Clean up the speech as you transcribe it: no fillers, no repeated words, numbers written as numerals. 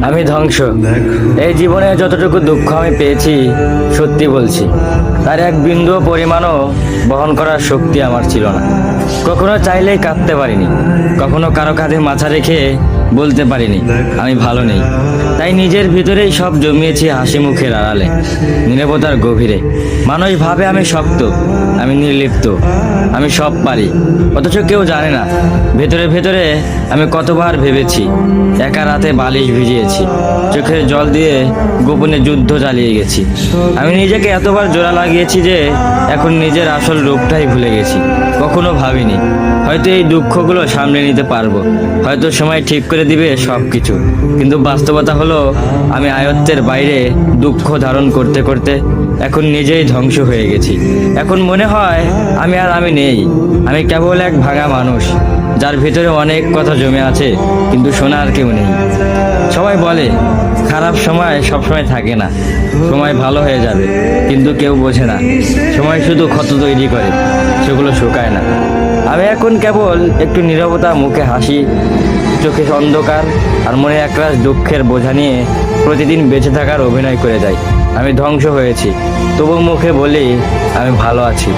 আমি ধ্বংস। এই জীবনে যতটুকু দুঃখ আমি পেয়েছি, সত্যি বলছি, তার এক বিন্দু পরিমাণও বহন করার শক্তি আমার ছিল না। কখনো চাইলেই কাঁদতে পারিনি, কখনো কারো কাঁধে মাথা রেখে বলতে পারিনি আমি ভালো নেই। তাই নিজের ভিতরেই সব জমিয়েছি হাসি মুখের আড়ালে, নীরবতার গভীরে। মানুষ ভাবে আমি শক্ত, আমি নির্লিপ্ত, আমি সব পারি, অথচ কেউ জানে না ভেতরে ভেতরে আমি কতবার ভেবেছি, একা রাতে বালিশ ভিজিয়েছি, চোখের জল দিয়ে গোপনে যুদ্ধ চালিয়ে গেছি। আমি নিজেকে এতবার জোড়া লাগিয়েছি যে এখন নিজের আসল রূপটাই ভুলে গেছি। কখনো ভাবিনি হয়তো এই দুঃখগুলো সামলে নিতে পারবো, হয়তো সময় ঠিক করে দিবে সব কিছু। কিন্তু বাস্তবতা হলো আমি আয়ত্তের বাইরে দুঃখ ধারণ করতে করতে এখন নিজেই ধ্বংস হয়ে গেছি। এখন মনে হয় আমি নেই, আমি কেবল এক ভাঙা মানুষ, যার ভিতরে অনেক কথা জমে আছে কিন্তু শোনার কেউ নেই। সবাই বলে খারাপ সময় সবসময় থাকে না, সময় ভালো হয়ে যাবে, কিন্তু কেউ বোঝে না সময় শুধু ক্ষত তৈরি করে, সেগুলো শুকায় না। আমি এখন কেবল একটু নীরবতা, মুখে হাসি, চোখে অন্ধকার আর মনে একরাশ দুঃখের বোঝা নিয়ে প্রতিদিন বেঁচে থাকার অভিনয় করে যাই। আমি ধ্বংস হয়েছি, তবু মুখে বলি আমি ভালো আছি।